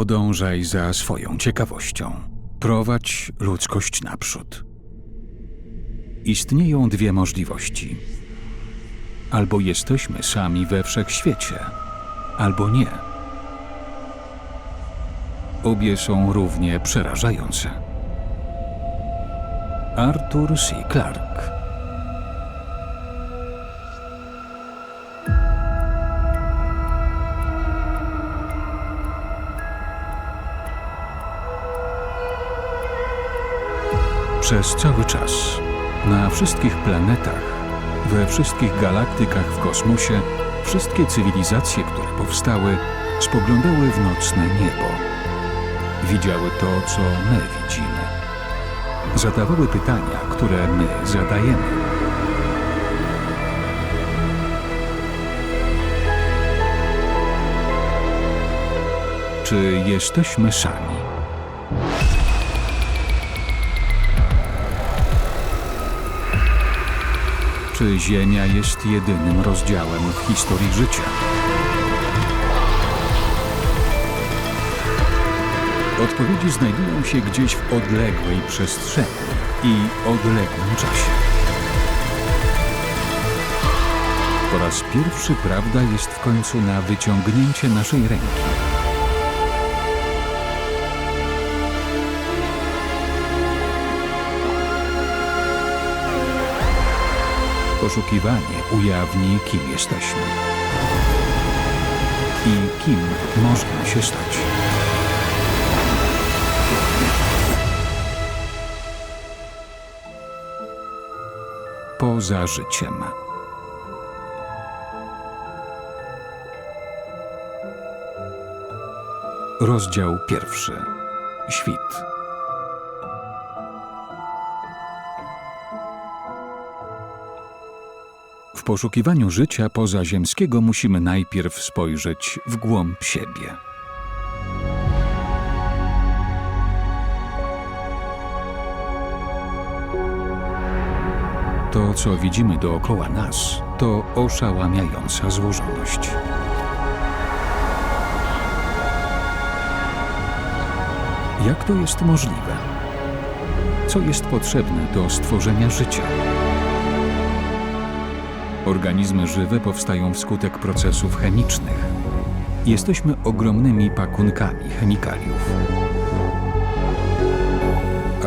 Podążaj za swoją ciekawością. Prowadź ludzkość naprzód. Istnieją dwie możliwości. Albo jesteśmy sami we wszechświecie, albo nie. Obie są równie przerażające. Arthur C. Clarke. Przez cały czas, na wszystkich planetach, we wszystkich galaktykach w kosmosie, wszystkie cywilizacje, które powstały, spoglądały w nocne niebo. Widziały to, co my widzimy. Zadawały pytania, które my zadajemy. Czy jesteśmy sami? Czy Ziemia jest jedynym rozdziałem w historii życia? Odpowiedzi znajdują się gdzieś w odległej przestrzeni i odległym czasie. Po raz pierwszy prawda jest w końcu na wyciągnięcie naszej ręki. Poszukiwanie ujawni, kim jesteśmy i kim można się stać. Poza życiem. Rozdział 1. Świt. W poszukiwaniu życia pozaziemskiego musimy najpierw spojrzeć w głąb siebie. To, co widzimy dookoła nas, to oszałamiająca złożoność. Jak to jest możliwe? Co jest potrzebne do stworzenia życia? Organizmy żywe powstają wskutek procesów chemicznych. Jesteśmy ogromnymi pakunkami chemikaliów.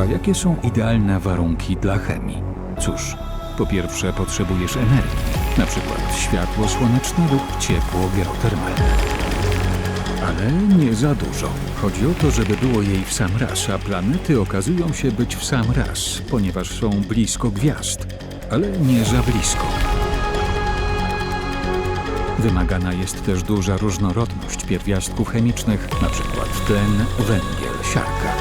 A jakie są idealne warunki dla chemii? Cóż, po pierwsze potrzebujesz energii, na przykład światło słoneczne lub ciepło geotermalne. Ale nie za dużo. Chodzi o to, żeby było jej w sam raz, a planety okazują się być w sam raz, ponieważ są blisko gwiazd, ale nie za blisko. Wymagana jest też duża różnorodność pierwiastków chemicznych, np. tlen, węgiel, siarka.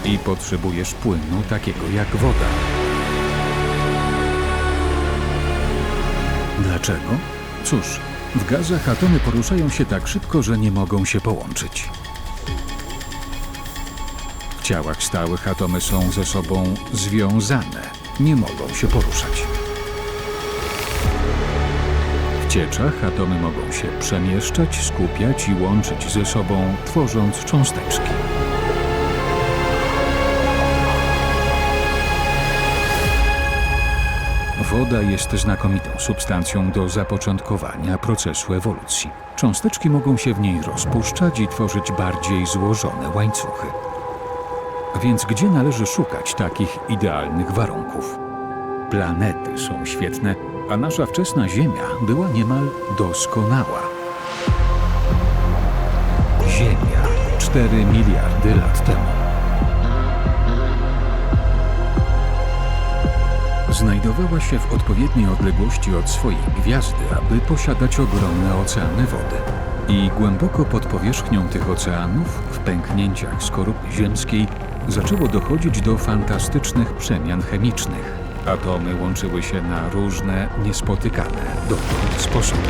I potrzebujesz płynu takiego jak woda. Dlaczego? Cóż, w gazach atomy poruszają się tak szybko, że nie mogą się połączyć. W ciałach stałych atomy są ze sobą związane, nie mogą się poruszać. W cieczach atomy mogą się przemieszczać, skupiać i łączyć ze sobą, tworząc cząsteczki. Woda jest znakomitą substancją do zapoczątkowania procesu ewolucji. Cząsteczki mogą się w niej rozpuszczać i tworzyć bardziej złożone łańcuchy. Więc gdzie należy szukać takich idealnych warunków? Planety są świetne, a nasza wczesna Ziemia była niemal doskonała. Ziemia 4 miliardy lat temu. Znajdowała się w odpowiedniej odległości od swojej gwiazdy, aby posiadać ogromne oceany wody. I głęboko pod powierzchnią tych oceanów, w pęknięciach skorupy ziemskiej, zaczęło dochodzić do fantastycznych przemian chemicznych. Atomy łączyły się na różne, niespotykane dotąd sposoby.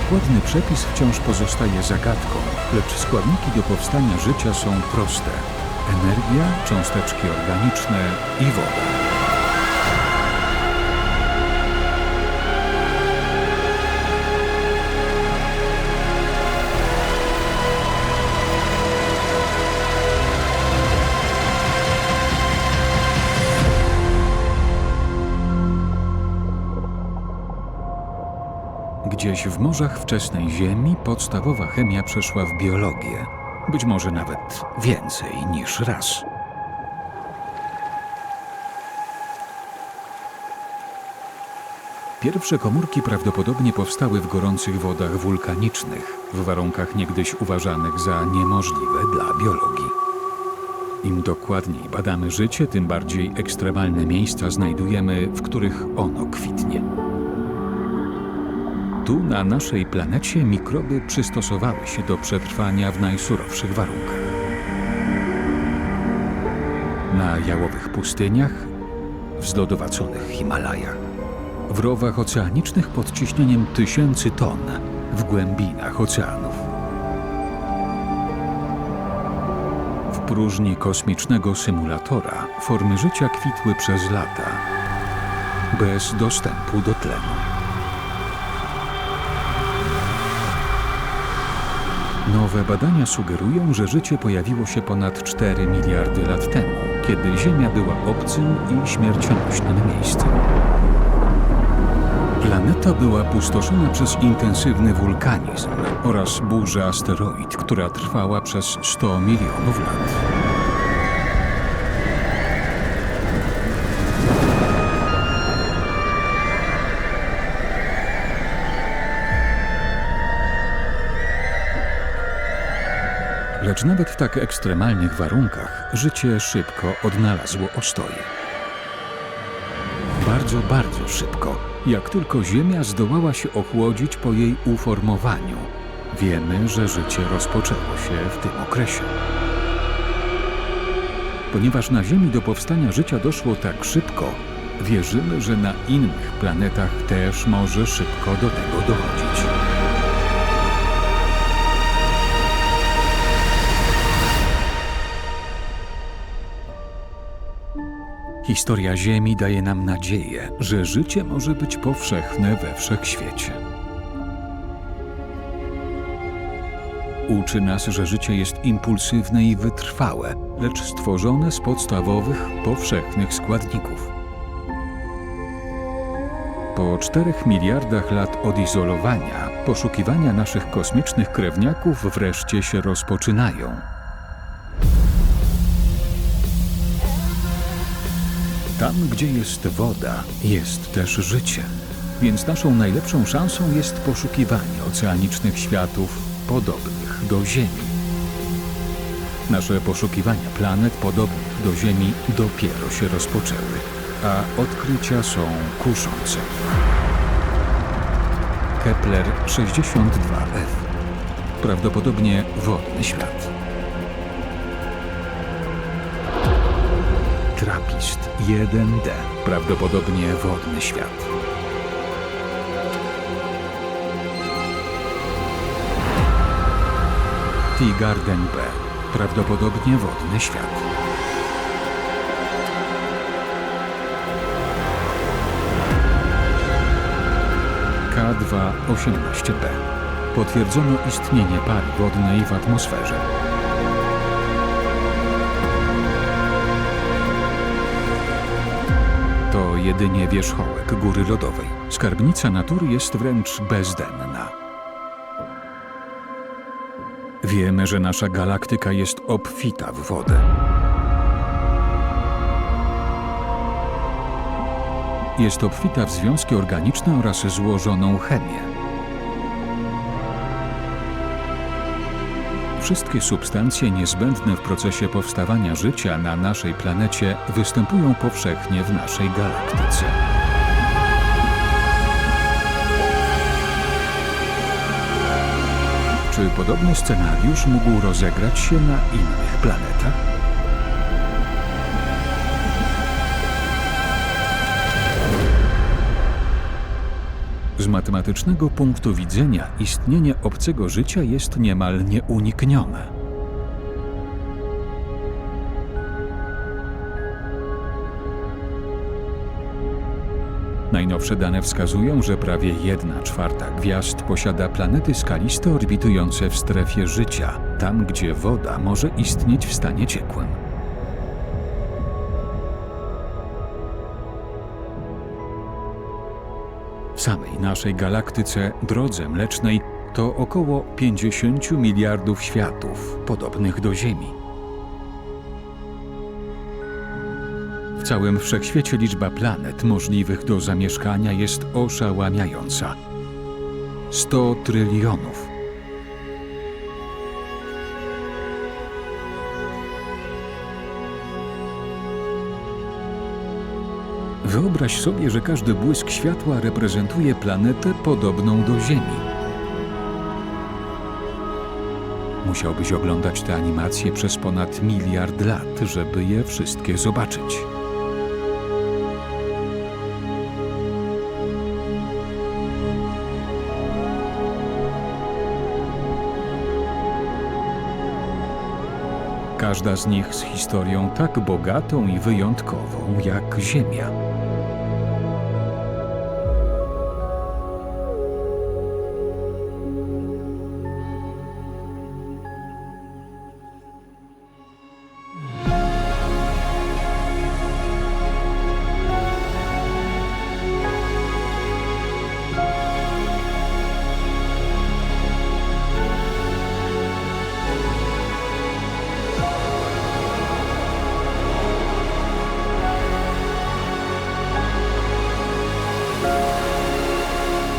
dokładny przepis wciąż pozostaje zagadką, lecz składniki do powstania życia są proste: energia, cząsteczki organiczne i woda. Gdzieś w morzach wczesnej Ziemi podstawowa chemia przeszła w biologię. Być może nawet więcej niż raz. Pierwsze komórki prawdopodobnie powstały w gorących wodach wulkanicznych, w warunkach niegdyś uważanych za niemożliwe dla biologii. Im dokładniej badamy życie, tym bardziej ekstremalne miejsca znajdujemy, w których ono kwitnie. Tu, na naszej planecie, mikroby przystosowały się do przetrwania w najsurowszych warunkach. Na jałowych pustyniach, w zlodowaconych Himalajach, w rowach oceanicznych pod ciśnieniem 1000 ton, w głębinach oceanów. W próżni kosmicznego symulatora formy życia kwitły przez lata, bez dostępu do tlenu. Nowe badania sugerują, że życie pojawiło się ponad 4 miliardy lat temu, kiedy Ziemia była obcym i śmiercionośnym miejscem. Planeta była pustoszona przez intensywny wulkanizm oraz burzę asteroid, która trwała przez 100 milionów lat. Lecz nawet w tak ekstremalnych warunkach życie szybko odnalazło ostoje. Bardzo, bardzo szybko, jak tylko Ziemia zdołała się ochłodzić po jej uformowaniu. Wiemy, że życie rozpoczęło się w tym okresie. Ponieważ na Ziemi do powstania życia doszło tak szybko, wierzymy, że na innych planetach też może szybko do tego dochodzić. Historia Ziemi daje nam nadzieję, że życie może być powszechne we wszechświecie. Uczy nas, że życie jest impulsywne i wytrwałe, lecz stworzone z podstawowych, powszechnych składników. Po 4 miliardach lat odizolowania, poszukiwania naszych kosmicznych krewniaków wreszcie się rozpoczynają. Tam, gdzie jest woda, jest też życie. Więc naszą najlepszą szansą jest poszukiwanie oceanicznych światów podobnych do Ziemi. Nasze poszukiwania planet podobnych do Ziemi dopiero się rozpoczęły, a odkrycia są kuszące. Kepler 62f. Prawdopodobnie wodny świat. Trappist 1d. Prawdopodobnie wodny świat. Teegarden B. Prawdopodobnie wodny świat. K2-18b. Potwierdzono istnienie pary wodnej w atmosferze. To jedynie wierzchołek góry lodowej. Skarbnica natury jest wręcz bezdenna. Wiemy, że nasza galaktyka jest obfita w wodę. Jest obfita w związki organiczne oraz złożoną chemię. Wszystkie substancje niezbędne w procesie powstawania życia na naszej planecie występują powszechnie w naszej galaktyce. Czy podobny scenariusz mógł rozegrać się na innych planetach? Z matematycznego punktu widzenia istnienie obcego życia jest niemal nieuniknione. Najnowsze dane wskazują, że prawie 1/4 gwiazd posiada planety skaliste orbitujące w strefie życia, tam gdzie woda może istnieć w stanie ciekłym. W samej naszej galaktyce, drodze mlecznej, to około 50 miliardów światów, podobnych do Ziemi. W całym wszechświecie liczba planet możliwych do zamieszkania jest oszałamiająca. 100 trylionów. Wyobraź sobie, że każdy błysk światła reprezentuje planetę podobną do Ziemi. Musiałbyś oglądać te animacje przez ponad 1 miliard lat, żeby je wszystkie zobaczyć. Każda z nich z historią tak bogatą i wyjątkową jak Ziemia.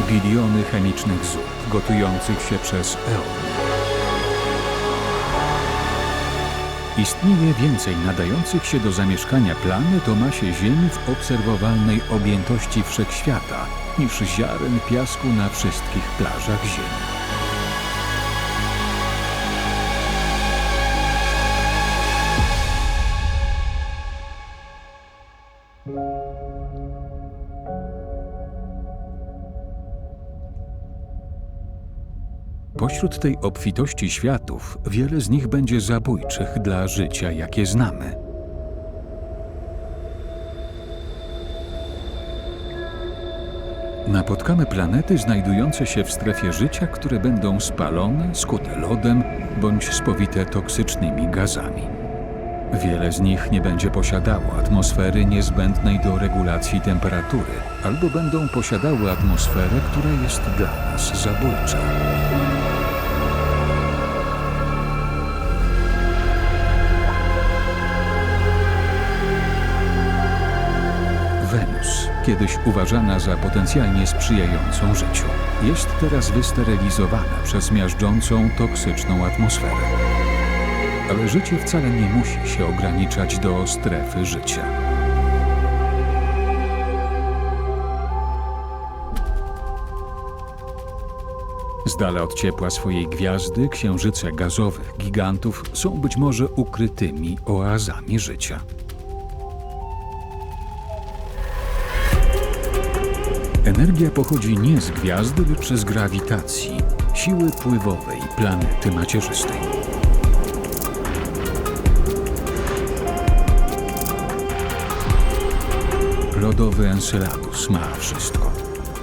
Biliony chemicznych zup, gotujących się przez eony. Istnieje więcej nadających się do zamieszkania planet o masie Ziemi w obserwowalnej objętości wszechświata niż ziaren piasku na wszystkich plażach Ziemi. Pośród tej obfitości światów wiele z nich będzie zabójczych dla życia, jakie znamy. Napotkamy planety znajdujące się w strefie życia, które będą spalone, skute lodem bądź spowite toksycznymi gazami. Wiele z nich nie będzie posiadało atmosfery niezbędnej do regulacji temperatury, albo będą posiadały atmosferę, która jest dla nas zabójcza. Wenus, kiedyś uważana za potencjalnie sprzyjającą życiu, jest teraz wysterylizowana przez miażdżącą, toksyczną atmosferę. Ale życie wcale nie musi się ograniczać do strefy życia. Z dala od ciepła swojej gwiazdy księżyce gazowych gigantów są być może ukrytymi oazami życia. Energia pochodzi nie z gwiazdy, lecz z grawitacji, siły pływowej planety macierzystej. Lodowy Enceladus ma wszystko.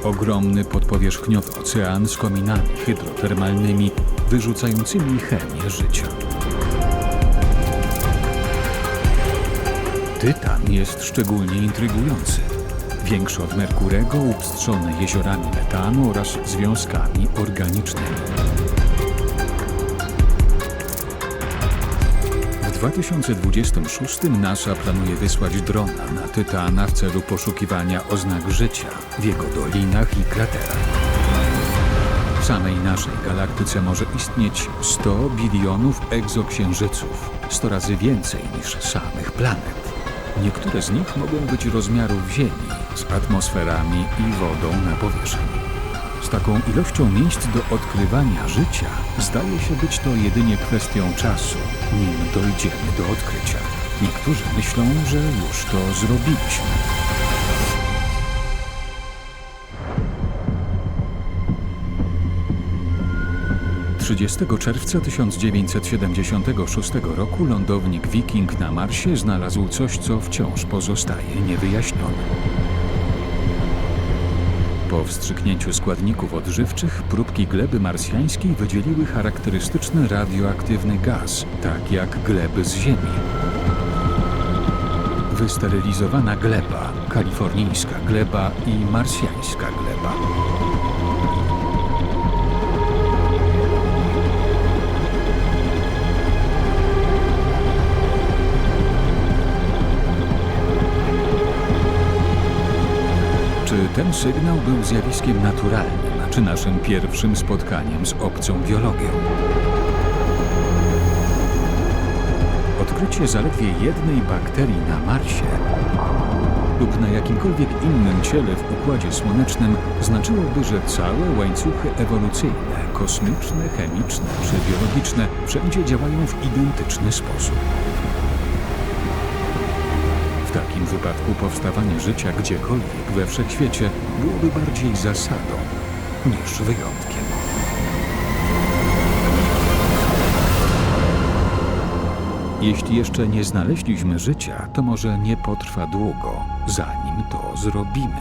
Ogromny podpowierzchniowy ocean z kominami hydrotermalnymi wyrzucającymi chemię życia. Tytan jest szczególnie intrygujący. Większy od Merkurego, upstrzony jeziorami metanu oraz związkami organicznymi. W 2026 NASA planuje wysłać drona na Tytana w celu poszukiwania oznak życia w jego dolinach i kraterach. W samej naszej galaktyce może istnieć 100 bilionów egzoksiężyców, 100 razy więcej niż samych planet. Niektóre z nich mogą być rozmiarów Ziemi, z atmosferami i wodą na powierzchni. Z taką ilością miejsc do odkrywania życia zdaje się być to jedynie kwestią czasu, nim dojdziemy do odkrycia. Niektórzy myślą, że już to zrobiliśmy. 30 czerwca 1976 roku lądownik Viking na Marsie znalazł coś, co wciąż pozostaje niewyjaśnione. Po wstrzyknięciu składników odżywczych próbki gleby marsjańskiej wydzieliły charakterystyczny radioaktywny gaz, tak jak gleby z Ziemi. Wysterylizowana gleba, kalifornijska gleba i marsjańska gleba. Czy ten sygnał był zjawiskiem naturalnym, czy naszym pierwszym spotkaniem z obcą biologią? Odkrycie zaledwie jednej bakterii na Marsie lub na jakimkolwiek innym ciele w Układzie Słonecznym znaczyłoby, że całe łańcuchy ewolucyjne, kosmiczne, chemiczne czy biologiczne wszędzie działają w identyczny sposób. W takim wypadku powstawanie życia gdziekolwiek we wszechświecie byłoby bardziej zasadą niż wyjątkiem. Jeśli jeszcze nie znaleźliśmy życia, to może nie potrwa długo, zanim to zrobimy.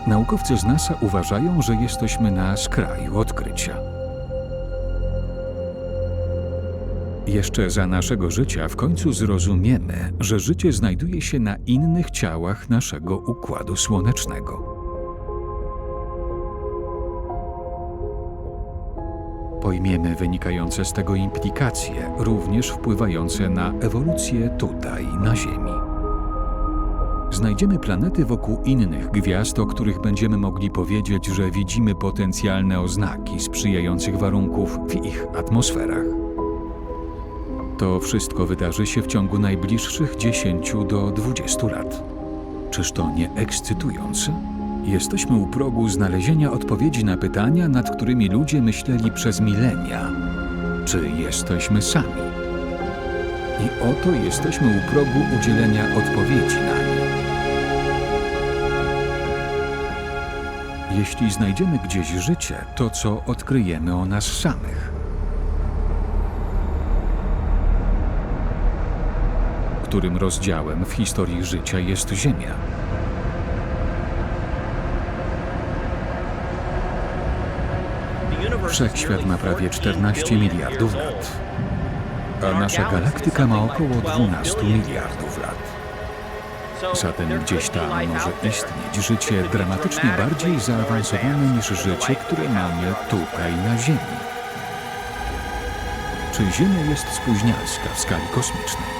Naukowcy z NASA uważają, że jesteśmy na skraju odkrycia. Jeszcze za naszego życia w końcu zrozumiemy, że życie znajduje się na innych ciałach naszego Układu Słonecznego. Pojmiemy wynikające z tego implikacje, również wpływające na ewolucję tutaj, na Ziemi. Znajdziemy planety wokół innych gwiazd, o których będziemy mogli powiedzieć, że widzimy potencjalne oznaki sprzyjających warunków w ich atmosferach. To wszystko wydarzy się w ciągu najbliższych 10 do 20 lat. Czyż to nie ekscytujące? Jesteśmy u progu znalezienia odpowiedzi na pytania, nad którymi ludzie myśleli przez milenia. Czy jesteśmy sami? I oto jesteśmy u progu udzielenia odpowiedzi na nie. Jeśli znajdziemy gdzieś życie, to co odkryjemy o nas samych? Którym rozdziałem w historii życia jest Ziemia? Wszechświat ma prawie 14 miliardów lat, a nasza galaktyka ma około 12 miliardów lat. Zatem gdzieś tam może istnieć życie dramatycznie bardziej zaawansowane niż życie, które mamy tutaj na Ziemi. Czy Ziemia jest spóźnialska w skali kosmicznej?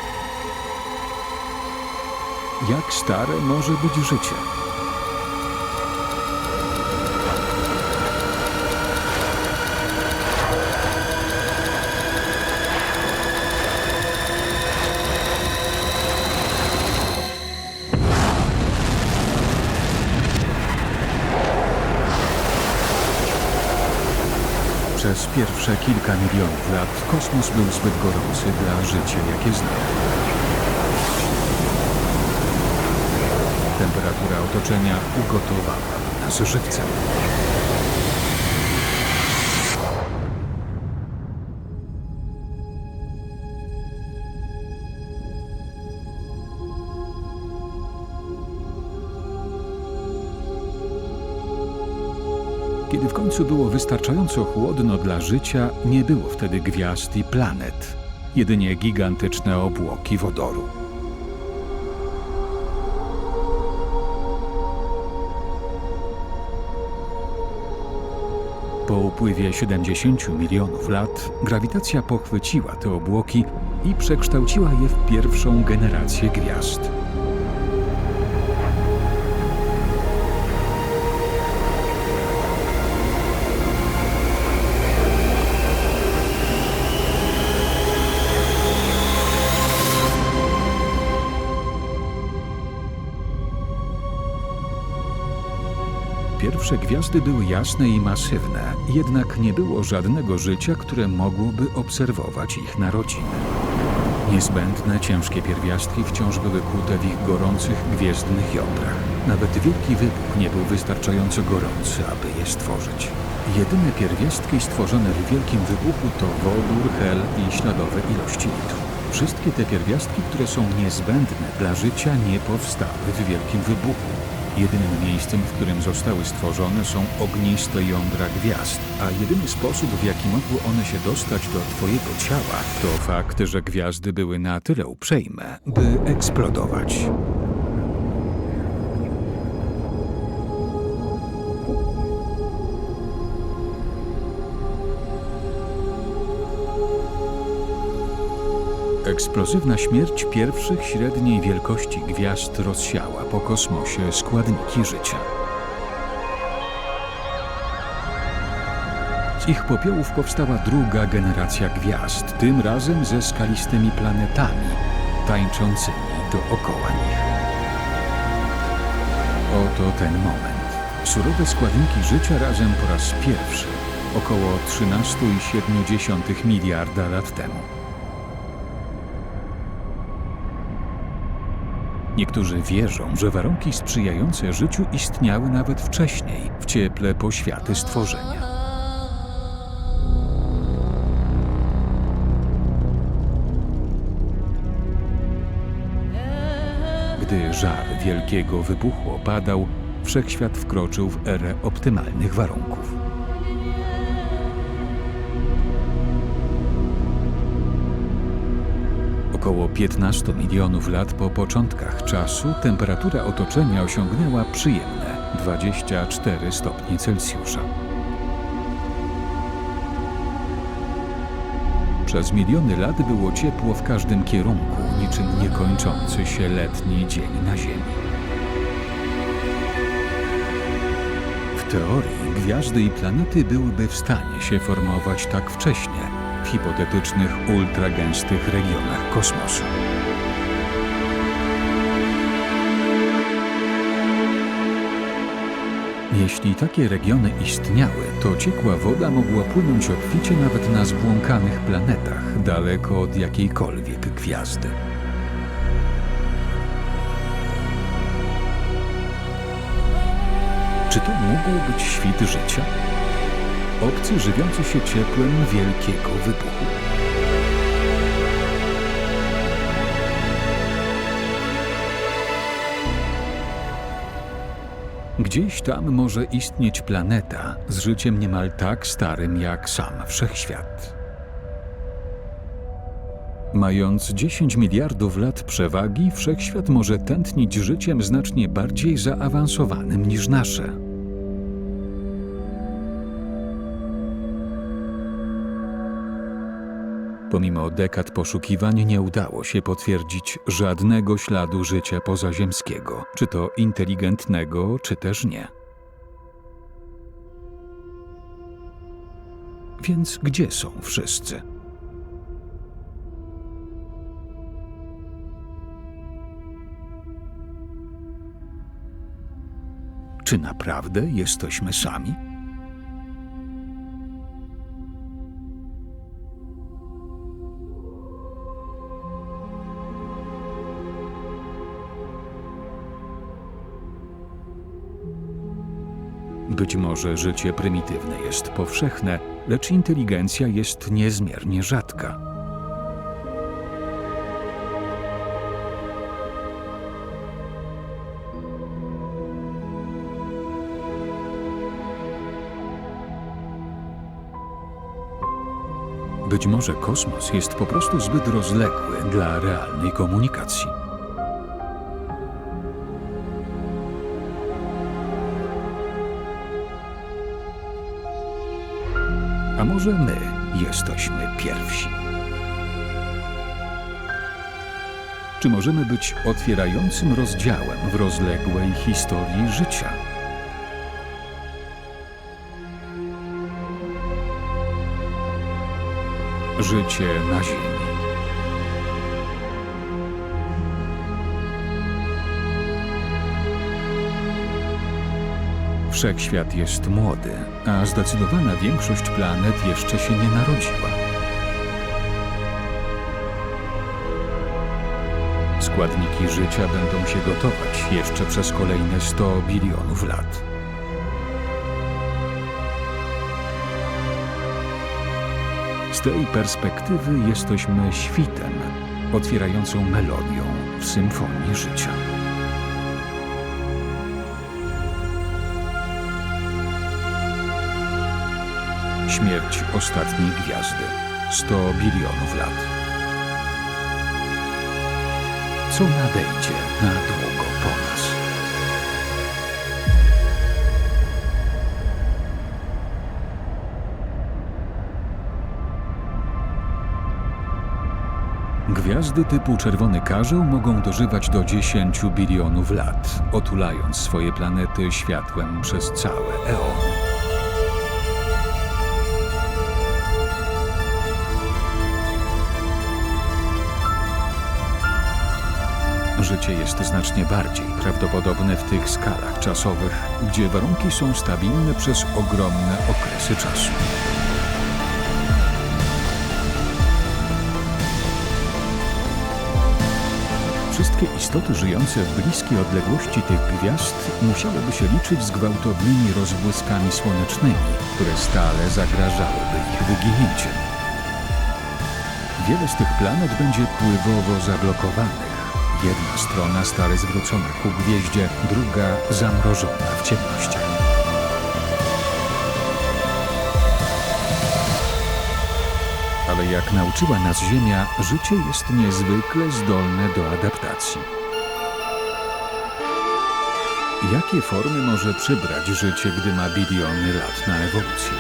Jak stare może być życie? Przez pierwsze kilka milionów lat kosmos był zbyt gorący dla życia, jakie znamy. Temperatura otoczenia ugotowała nas żywcem. Kiedy w końcu było wystarczająco chłodno dla życia, nie było wtedy gwiazd i planet, jedynie gigantyczne obłoki wodoru. Po upływie 70 milionów lat grawitacja pochwyciła te obłoki i przekształciła je w pierwszą generację gwiazd. Pierwsze gwiazdy były jasne i masywne, jednak nie było żadnego życia, które mogłoby obserwować ich narodziny. Niezbędne, ciężkie pierwiastki wciąż były kute w ich gorących, gwiezdnych jądrach. Nawet Wielki Wybuch nie był wystarczająco gorący, aby je stworzyć. Jedyne pierwiastki stworzone w Wielkim Wybuchu to wodór, hel i śladowe ilości nitru. Wszystkie te pierwiastki, które są niezbędne dla życia, nie powstały w Wielkim Wybuchu. Jedynym miejscem, w którym zostały stworzone, są ogniste jądra gwiazd, a jedyny sposób, w jaki mogły one się dostać do twojego ciała, to fakt, że gwiazdy były na tyle uprzejme, by eksplodować. Eksplozywna śmierć pierwszych średniej wielkości gwiazd rozsiała po kosmosie składniki życia. Z ich popiołów powstała druga generacja gwiazd, tym razem ze skalistymi planetami, tańczącymi dookoła nich. Oto ten moment. Surowe składniki życia razem po raz pierwszy, około 13,7 miliarda lat temu. Niektórzy wierzą, że warunki sprzyjające życiu istniały nawet wcześniej, w cieple poświaty stworzenia. Gdy żar Wielkiego Wybuchu opadał, wszechświat wkroczył w erę optymalnych warunków. Około 15 milionów lat po początkach czasu temperatura otoczenia osiągnęła przyjemne 24 stopnie Celsjusza. Przez miliony lat było ciepło w każdym kierunku, niczym niekończący się letni dzień na Ziemi. W teorii gwiazdy i planety byłyby w stanie się formować tak wcześnie, w hipotetycznych, ultragęstych regionach kosmosu. Jeśli takie regiony istniały, to ciekła woda mogła płynąć obficie nawet na zbłąkanych planetach, daleko od jakiejkolwiek gwiazdy. Czy to mógł być świt życia? Obcy żywiący się ciepłem Wielkiego Wybuchu. Gdzieś tam może istnieć planeta z życiem niemal tak starym jak sam Wszechświat. Mając 10 miliardów lat przewagi, Wszechświat może tętnić życiem znacznie bardziej zaawansowanym niż nasze. Pomimo dekad poszukiwań nie udało się potwierdzić żadnego śladu życia pozaziemskiego, czy to inteligentnego, czy też nie. Więc gdzie są wszyscy? Czy naprawdę jesteśmy sami? Być może życie prymitywne jest powszechne, lecz inteligencja jest niezmiernie rzadka. Być może kosmos jest po prostu zbyt rozległy dla realnej komunikacji. A może my jesteśmy pierwsi? Czy możemy być otwierającym rozdziałem w rozległej historii życia? Życie na Ziemi. Wszechświat jest młody, a zdecydowana większość planet jeszcze się nie narodziła. składniki życia będą się gotować jeszcze przez kolejne 100 bilionów lat. Z tej perspektywy jesteśmy świtem, otwierającą melodią w symfonii życia. Śmierć ostatniej gwiazdy. 100 bilionów lat. Co nadejdzie na długo po nas? Gwiazdy typu czerwony karzeł mogą dożywać do 10 bilionów lat, otulając swoje planety światłem przez całe eony. Życie jest znacznie bardziej prawdopodobne w tych skalach czasowych, gdzie warunki są stabilne przez ogromne okresy czasu. Wszystkie istoty żyjące w bliskiej odległości tych gwiazd musiałyby się liczyć z gwałtownymi rozbłyskami słonecznymi, które stale zagrażałyby ich wyginięciem. Wiele z tych planet będzie pływowo zablokowanych. Jedna strona stale zwrócona ku gwieździe, druga zamrożona w ciemnościach. Ale jak nauczyła nas Ziemia, życie jest niezwykle zdolne do adaptacji. Jakie formy może przybrać życie, gdy ma biliony lat na ewolucję?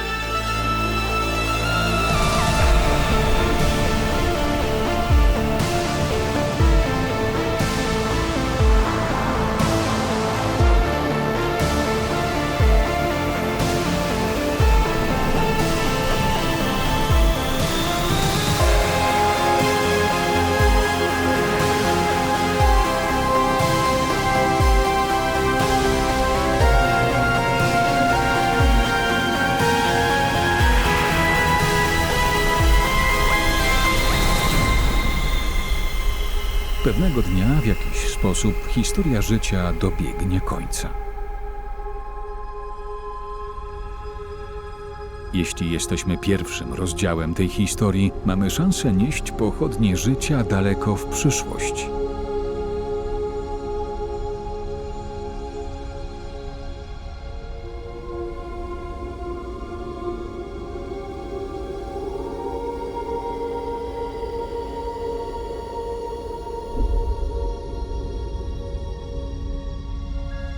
Pewnego dnia w jakiś sposób historia życia dobiegnie końca. Jeśli jesteśmy pierwszym rozdziałem tej historii, mamy szansę nieść pochodnie życia daleko w przyszłość.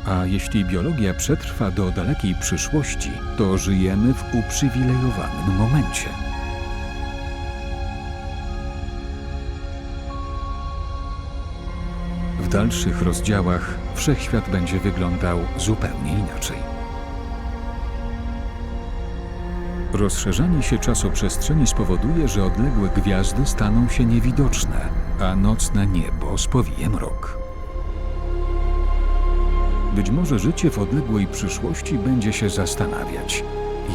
A jeśli biologia przetrwa do dalekiej przyszłości, to żyjemy w uprzywilejowanym momencie. W dalszych rozdziałach wszechświat będzie wyglądał zupełnie inaczej. Rozszerzanie się czasoprzestrzeni spowoduje, że odległe gwiazdy staną się niewidoczne, a nocne niebo spowije mrok. Być może życie w odległej przyszłości będzie się zastanawiać,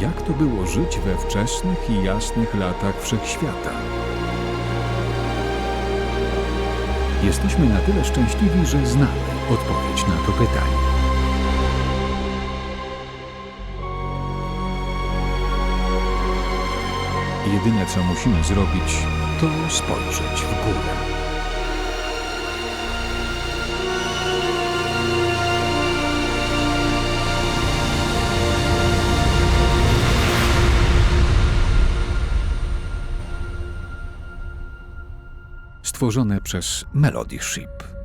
jak to było żyć we wczesnych i jasnych latach wszechświata. Jesteśmy na tyle szczęśliwi, że znamy odpowiedź na to pytanie. Jedyne, co musimy zrobić, to spojrzeć w górę. Stworzone przez Melody Ship.